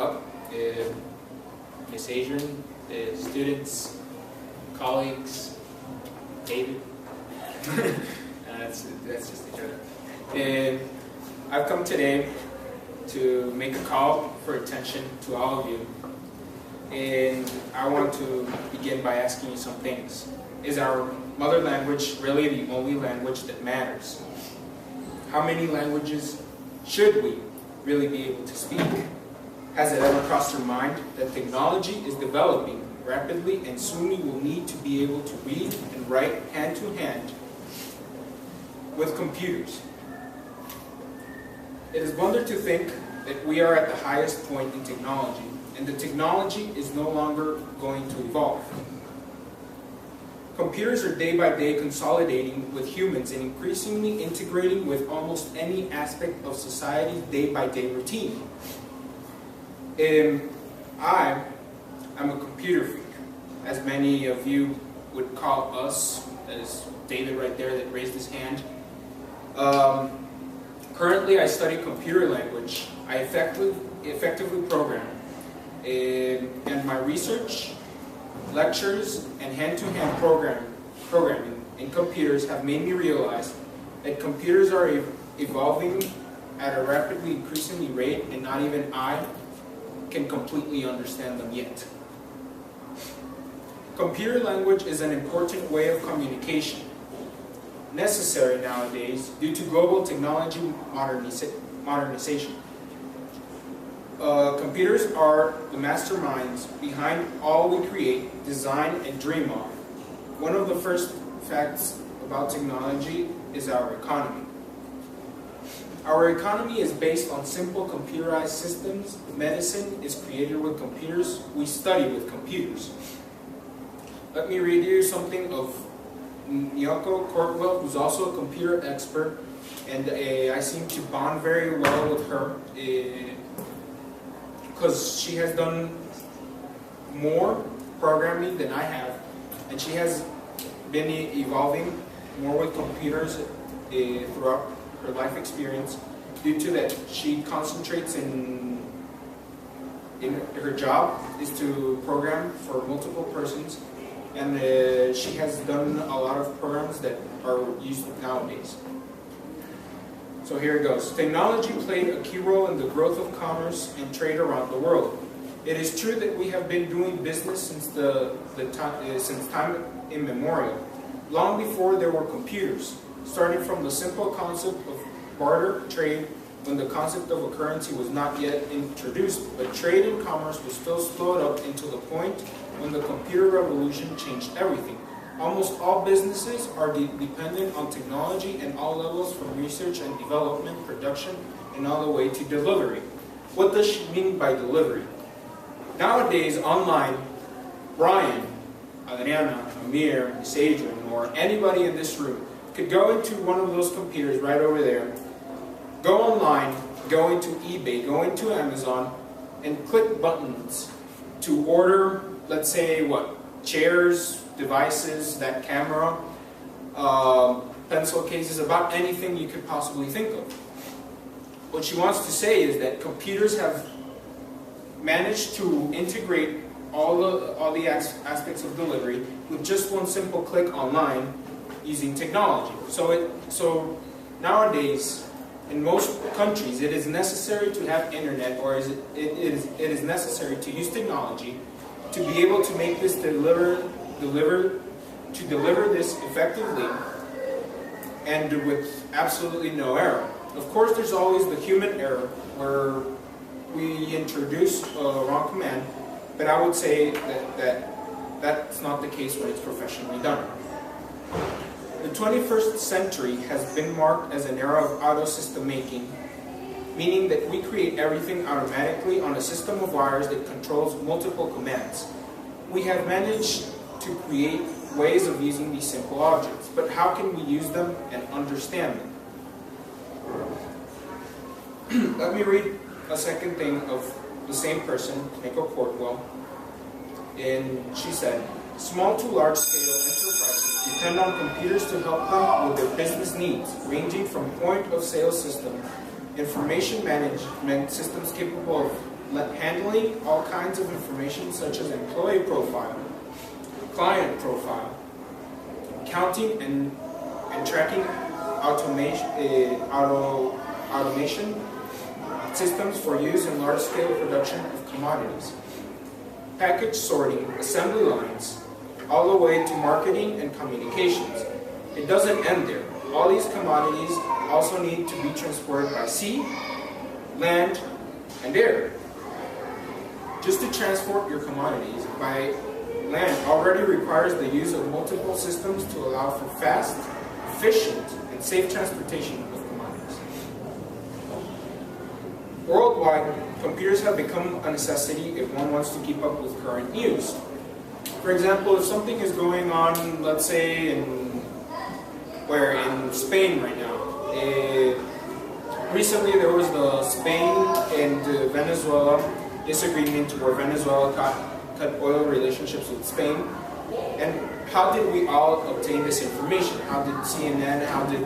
up. Miss Adrian, the students, colleagues, David. That's just a joke. I've come today to make a call for attention to all of you. And I want to begin by asking you some things. Is our mother language really the only language that matters? How many languages should we really be able to speak? Has it ever crossed your mind that technology is developing rapidly and soon we will need to be able to read and write hand to hand with computers? It is wonder to think that we are at the highest point in technology, and the technology is no longer going to evolve. Computers are day by day consolidating with humans and increasingly integrating with almost any aspect of society's day by day routine. I am a computer freak, as many of you would call us, as David right there that raised his hand. Currently, I study computer language. I effectively program. And my research, lectures, and hand-to-hand programming in computers have made me realize that computers are evolving at a rapidly increasing rate, and not even I can completely understand them yet. Computer language is an important way of communication, necessary nowadays due to global technology modernization. Computers are the masterminds behind all we create, design, and dream of. One of the first facts about technology is our economy. Our economy is based on simple computerized systems. Medicine is created with computers. We study with computers. Let me read you something of Nyoko Courtwell, who's also a computer expert, and I seem to bond very well with her because she has done more programming than I have, and she has been evolving more with computers throughout her life experience. Due to that, she concentrates in her job is to program for multiple persons, and she has done a lot of programs that are used nowadays. So here it goes. Technology played a key role in the growth of commerce and trade around the world. It is true that we have been doing business since time immemorial, long before there were computers, starting from the simple concept of barter trade when the concept of a currency was not yet introduced, but trade and commerce was still slowed up until the point when the computer revolution changed everything. Almost all businesses are dependent on technology at all levels, from research and development, production, and all the way to delivery. What does she mean by delivery? Nowadays, online, Brian, Adriana, Amir, Miss Adrian, or anybody in this room could go into one of those computers right over there, go online, go into eBay, go into Amazon, and click buttons to order, let's say, chairs, devices, that camera, pencil cases, about anything you could possibly think of. What she wants to say is that computers have managed to integrate all the aspects of delivery with just one simple click online using technology. So nowadays, in most countries, it is necessary to have internet, or it is necessary to use technology to be able to make this deliver this effectively and with absolutely no error. Of course, there's always the human error where we introduce a wrong command, but I would say that's not the case when it's professionally done. The 21st century has been marked as an era of auto-system making, meaning that we create everything automatically on a system of wires that controls multiple commands. We have managed to create ways of using these simple objects, but how can we use them and understand them? Let me read a second thing of the same person, Nico Courtwell, and she said, small to large scale enterprises depend on computers to help them with their business needs, ranging from point of sale system, information management systems capable of handling all kinds of information such as employee profile, client profile, counting and tracking automation systems for use in large-scale production of commodities, package sorting, assembly lines, all the way to marketing and communications. It doesn't end there. All these commodities also need to be transported by sea, land, and air. Just to transport your commodities by land already requires the use of multiple systems to allow for fast, efficient, and safe transportation of commodities. Worldwide, computers have become a necessity if one wants to keep up with current news. For example, if something is going on, let's say in Spain right now. Recently there was the Spain and Venezuela disagreement where Venezuela cut oil relationships with Spain. And how did we all obtain this information? How did CNN, how did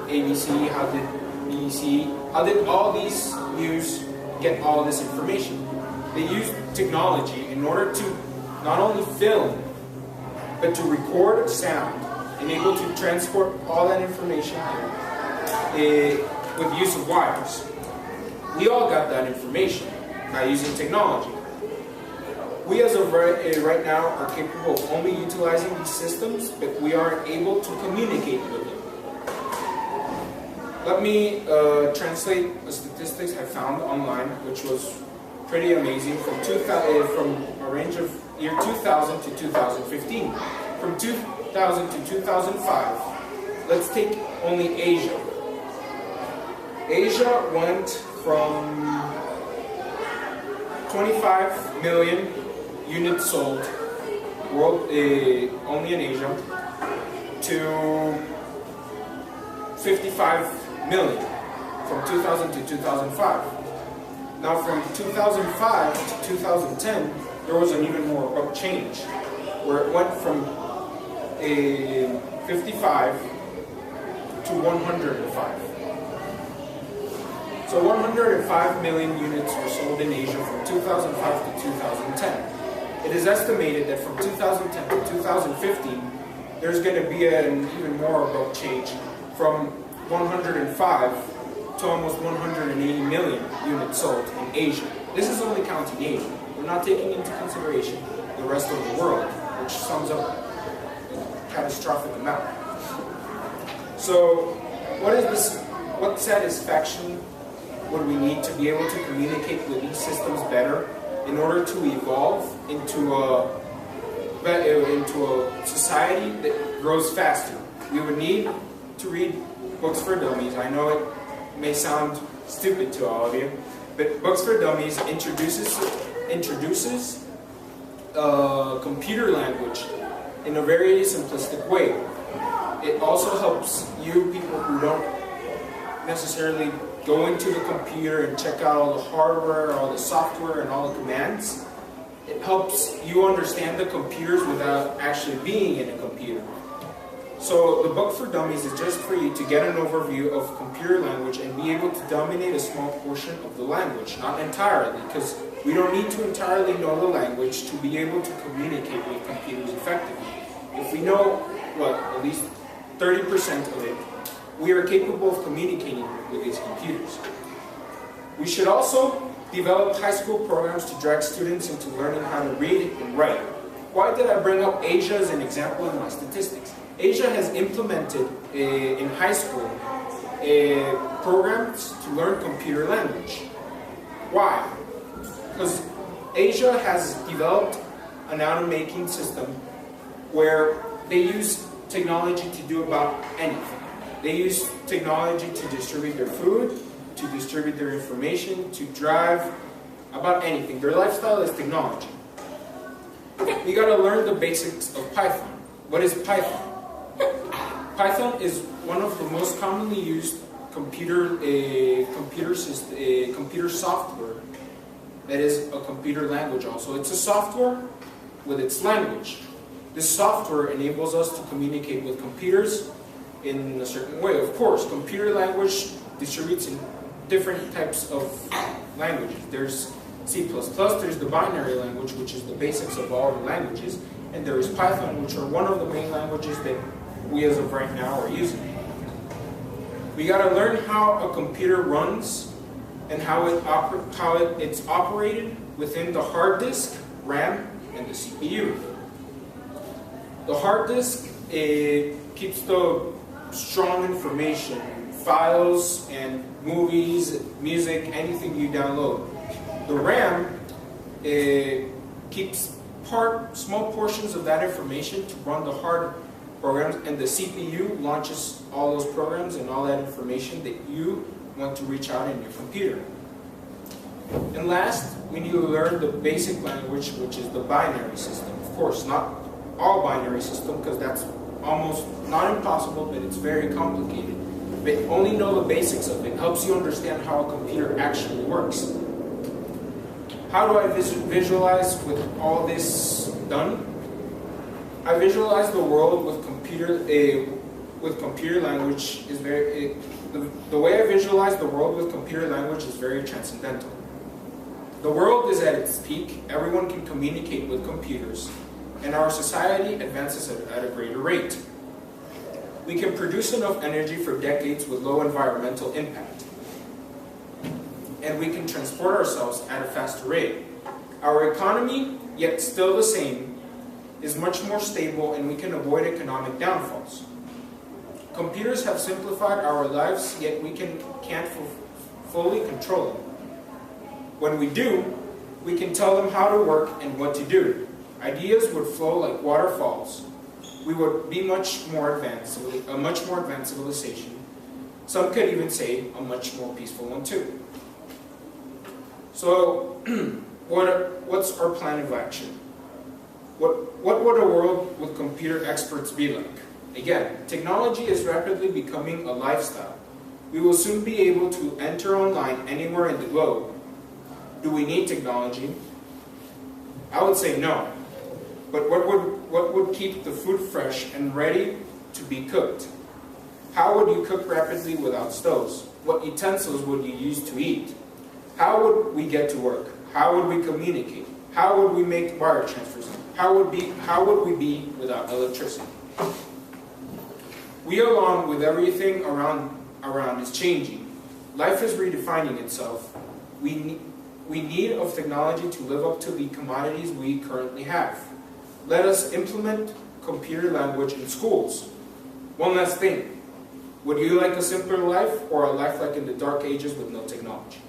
ABC, how did BBC, how did all these news get all this information? They used technology in order to not only film, but to record sound and able to transport all that information with use of wires. We all got that information by using technology. We as of right now are capable of only utilizing these systems, but we aren't able to communicate with them. Let me translate the statistics I found online, which was pretty amazing, from a range of year 2000 to 2015. From 2000 to 2005, let's take only Asia. Asia went from 25 million units sold only in Asia to 55 million from 2000 to 2005. Now from 2005 to 2010, there was an even more abrupt change, where it went from 55 to 105. So 105 million units were sold in Asia from 2005 to 2010. It is estimated that from 2010 to 2015, there's going to be an even more abrupt change from 105 to almost 180 million units sold in Asia. This is only counting Asia. We're not taking into consideration the rest of the world, which sums up a catastrophic amount. So, what satisfaction would we need to be able to communicate with these systems better in order to evolve into a society that grows faster? We would need to read books for dummies. I know it may sound stupid to all of you, but Books for Dummies introduces computer language in a very simplistic way. It also helps you people who don't necessarily go into the computer and check out all the hardware, all the software, and all the commands. It helps you understand the computers without actually being in a computer. So the Book for Dummies is just for you to get an overview of computer language and be able to dominate a small portion of the language, not entirely, because we don't need to entirely know the language to be able to communicate with computers effectively. If we know, at least 30% of it, we are capable of communicating with these computers. We should also develop high school programs to drag students into learning how to read and write. Why did I bring up Asia as an example in my statistics? Asia has implemented in high school programs to learn computer language. Why? Because Asia has developed an automating system where they use technology to do about anything. They use technology to distribute their food, to distribute their information, to drive, about anything. Their lifestyle is technology. You gotta learn the basics of Python. What is Python? Python is one of the most commonly used computer software that is a computer language also. It's a software with its language. This software enables us to communicate with computers in a certain way. Of course, computer language distributes in different types of languages. There's C++, there's the binary language, which is the basics of all the languages, and there is Python, which are one of the main languages that we as of right now are using. We got to learn how a computer runs and how it's operated within the hard disk, RAM, and the CPU. The hard disk, it keeps the strong information, files and movies, music, anything you download. The RAM, it keeps small portions of that information to run the hard programs, and the CPU launches all those programs and all that information that you want to reach out in your computer. And last, we need to learn the basic language, which is the binary system. Of course, not all binary system, because that's almost not impossible, but it's very complicated. But only know the basics of it. Helps you understand how a computer actually works. How do I visualize with all this done? I visualize the world with computer language is very. The way I visualize the world with computer language is very transcendental. The world is at its peak. Everyone can communicate with computers, and our society advances at a greater rate. We can produce enough energy for decades with low environmental impact. And we can transport ourselves at a faster rate. Our economy, yet still the same, is much more stable, and we can avoid economic downfalls. Computers have simplified our lives, yet we can't fully control them. When we do, we can tell them how to work and what to do. Ideas would flow like waterfalls. We would be a much more advanced civilization. Some could even say a much more peaceful one too. So, what's our plan of action? What would a world with computer experts be like? Again, technology is rapidly becoming a lifestyle. We will soon be able to enter online anywhere in the globe. Do we need technology? I would say no. But what would keep the food fresh and ready to be cooked? How would you cook rapidly without stoves? What utensils would you use to eat? How would we get to work? How would we communicate? How would we make wire transfers? How would we be without electricity? We, along with everything around is changing. Life is redefining itself. We need of technology to live up to the commodities we currently have. Let us implement computer language in schools. One last thing. Would you like a simpler life or a life like in the dark ages with no technology?